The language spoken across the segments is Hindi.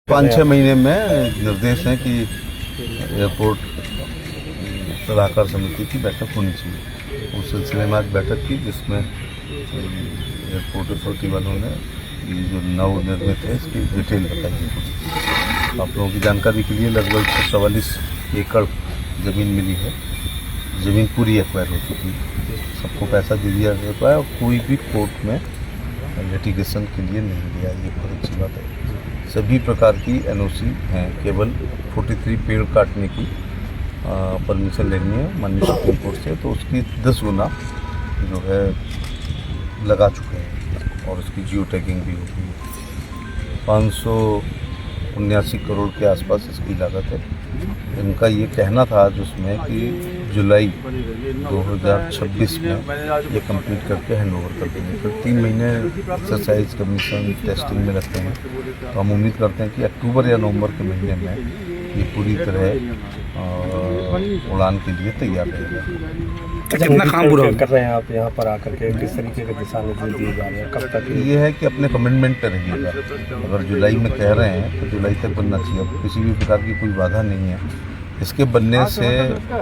5-6 महीने में निर्देश है कि एयरपोर्ट सलाहकार समिति की बैठक होनी चाहिए। उस सिलसिले में आज बैठक की, जिसमें एयरपोर्ट अथॉरिटी वालों ने ये जो नवनिर्मित है इसकी डिटेल बताई है। आप लोगों की जानकारी के लिए लगभग 144 एकड़ ज़मीन मिली है। ज़मीन पूरी एक्वायर हो चुकी है, सबको पैसा दे दिया जाता है और कोई भी कोर्ट में लिटिगेशन के लिए नहीं दिया। ये बहुत अच्छी बात है। सभी प्रकार की एनओसी हैं, केवल 43 पेड़ काटने की परमिशन लेनी है माननीय सुप्रीम कोर्ट से, तो उसकी 10 गुना जो है लगा चुके हैं और उसकी जियो टैगिंग भी होगी। 579 करोड़ के आसपास इसकी लागत है। इनका ये कहना था जिसमें कि जुलाई 2026 में ये कंप्लीट करके हैंडओवर कर देंगे। फिर 3 महीने एक्सरसाइज कमीशन टेस्टिंग में लगते हैं, तो हम उम्मीद करते हैं कि अक्टूबर या नवंबर के महीने में ये पूरी तरह उड़ान के लिए तैयार रहेगा। कितना काम पूरा कर रहे हैं आप यहाँ पर आकर के, किस तरीके के दिशा निर्देश दिए जा रहे हैं, कब तक? ये है कि अपने कमिटमेंट पर रहिएगा। अगर जुलाई में कह रहे हैं तो जुलाई तक बनना चाहिए। अब किसी भी प्रकार की कोई बाधा नहीं है। इसके बनने से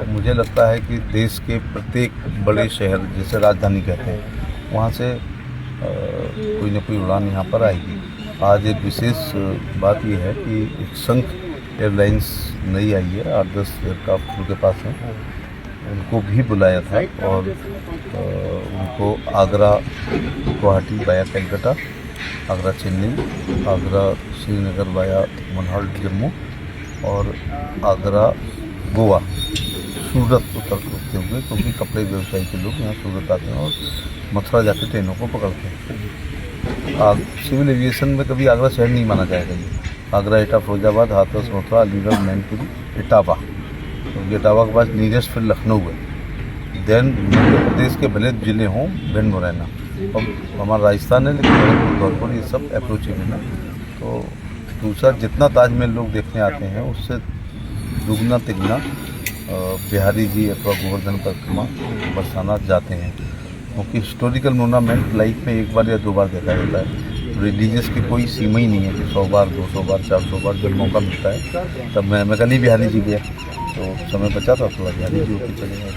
मुझे लगता है कि देश के प्रत्येक बड़े शहर, जैसे राजधानी कहते हैं, वहाँ से कोई न कोई उड़ान यहाँ पर आएगी। आज एक विशेष बात यह है कि एक शंख एयरलाइंस नई आई है, 8-10 एयरक्राफ्ट उनके पास हैं, उनको भी बुलाया था और उनको आगरा गुवाहाटी वाया कलकत्ता, आगरा चेन्नई, आगरा श्रीनगर वाया मनहल जम्मू और आगरा गोवा सूरत उत्तर होते हुए, क्योंकि कपड़े व्यवसायी के लोग यहाँ सूरत आते हैं और मथुरा जाकर ट्रेनों को पकड़ते हैं। सिविल एविएशन में कभी आगरा शहर नहीं माना जाएगा। ये आगरा, एटा, फिरोजाबाद, हाथरस, मथुरा, अलीगढ़, मैनपुरी, इटावा, तो इटावा के पास नीरेस्ट फिर लखनऊ है। देन मध्य प्रदेश के भले जिले हों, भिंड, मुरैना, और हमारा राजस्थान है, लेकिन जौनपुर, ये सब अप्रोचेबल है। तो दूसरा, जितना ताजमहल लोग देखने आते हैं उससे दुगना तिगना बिहारी जी अथवा गोवर्धन परिक्रमा बरसाना जाते हैं, क्योंकि हिस्टोरिकल मोनूमेंट लाइफ में एक बार या 2 बार देखा जाता है। रिलीजियस की कोई सीमा ही नहीं है कि 100 बार, 200 बार, 400 बार जब मौका मिलता है। तब मैं कल ही बिहारी जी गया, तो समय बचा था, थोड़ा बिहारी जी होकर चले गए।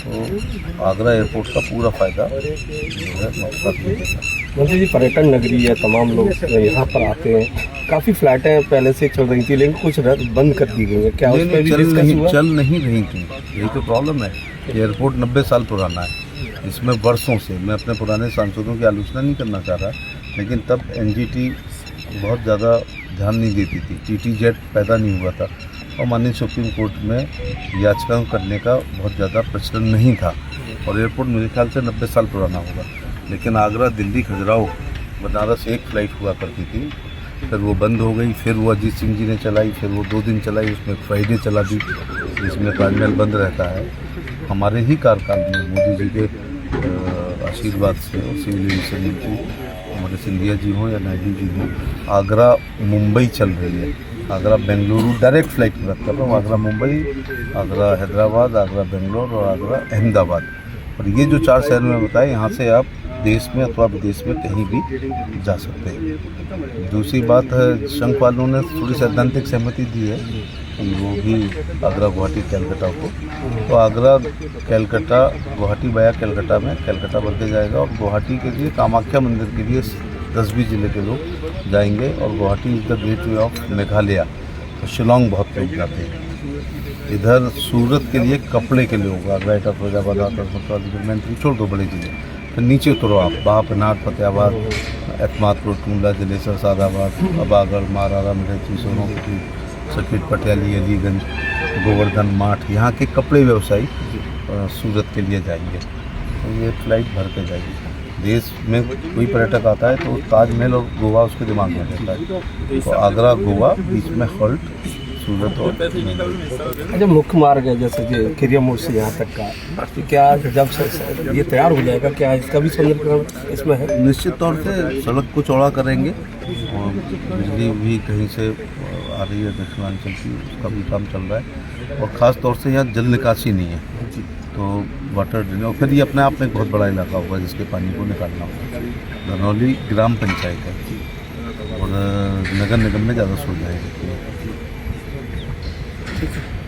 तो आगरा एयरपोर्ट का पूरा फ़ायदा जो है मकसद मिलेगा। मंत्री जी, पर्यटन नगरी है, तमाम लोग यहाँ पर आते हैं। काफ़ी फ्लैटें पहले से चल रही थी, लेकिन कुछ बंद कर दी गई है, क्या उस पर भी डिस्कस हुआ? चल नहीं रही थी, यही तो प्रॉब्लम है। एयरपोर्ट 90 साल पुराना है। इसमें वर्षों से, मैं अपने पुराने सांसदों की आलोचना नहीं करना चाह रहा, लेकिन तब एनजीटी बहुत ज़्यादा ध्यान नहीं देती थी, टीटीजेड पैदा नहीं हुआ था और माननीय सुप्रीम कोर्ट में याचिका करने का बहुत ज़्यादा प्रचलन नहीं था। और एयरपोर्ट मेरे ख्याल से 90 साल पुराना होगा। लेकिन आगरा, दिल्ली, खजुराहो, बनारस एक फ़्लाइट हुआ करती थी, फिर वो बंद हो गई। फिर वो अजीत सिंह जी ने चलाई, फिर वो 2 दिन चलाई, उसमें फ्राइडे चला दी, जिसमें ताजमहल बंद रहता है। हमारे ही कार्यकाल में मोदी जी के आशीर्वाद से और सिविल एविएशन मंत्री हमारे सिंधिया जी हों या नायडू जी हों, आगरा मुंबई चल रही है। आगरा बेंगलुरु डायरेक्ट फ्लाइट में रखता हूँ, आगरा मुंबई, आगरा हैदराबाद, आगरा बेंगलोर और आगरा अहमदाबाद। और ये जो 4 शहर में बताए, यहाँ से आप देश में अथवा विदेश में कहीं भी जा सकते हैं। दूसरी बात है, शंख वालों ने थोड़ी सैद्धांतिक सहमति दी है कि वो भी आगरा गुवाहाटी कलकत्ता को, तो आगरा कलकत्ता गुवाहाटी वाया कलकत्ता में कलकत्ता बदले जाएगा और गुवाहाटी के लिए कामाख्या मंदिर के लिए 10-20 जिले के लोग जाएंगे। और Guwahati is the gateway of Meghalaya, तो शिलोंग बहुत लोग जाते हैं। इधर सूरत के लिए कपड़े के लोग, आगरा, एटा, फिरोजाबाद, हाथरस, मथुरा, मैनपुरी, छोड़ दो बड़े जिले। फिर नीचे उतरो आप, बापनाथ, फतेहाबाद, एतमादपुर, टूंडला, जलेसर, सादाबाद, अबागढ़, मारारा, मिर्ची, सोनोपुर, सर्किट, पटियाली, अलीगंज, गोवर्धन, माठ, यहाँ के कपड़े व्यवसायी सूरत के लिए जाएंगे। तो ये फ्लाइट भर के जाएगी। देश में कोई पर्यटक आता है तो ताजमहल और गोवा उसके दिमाग में रहता है, तो आगरा, गोवा, बीच में हॉल्ट सूरत और अच्छा, मुख्य मार्ग है जैसे कि खिरिया मोड़ से यहाँ तक का, तो क्या जब से ये तैयार हो जाएगा, क्या इसका भी सुंदरीकरण इसमें है? निश्चित तौर से सड़क को चौड़ा करेंगे और बिजली भी कहीं से आ रही है दक्षिणांचल की, उसका भी काम चल रहा है। और ख़ास तौर से यहाँ जल निकासी नहीं है, तो वाटर ड्रेन, और फिर ये अपने आप में एक बहुत बड़ा इलाका होगा जिसके पानी को निकालना होगा। धनौली ग्राम पंचायत है और और नगर निगम में ज़्यादा सुविधाएँ होती हैं। ठीक है।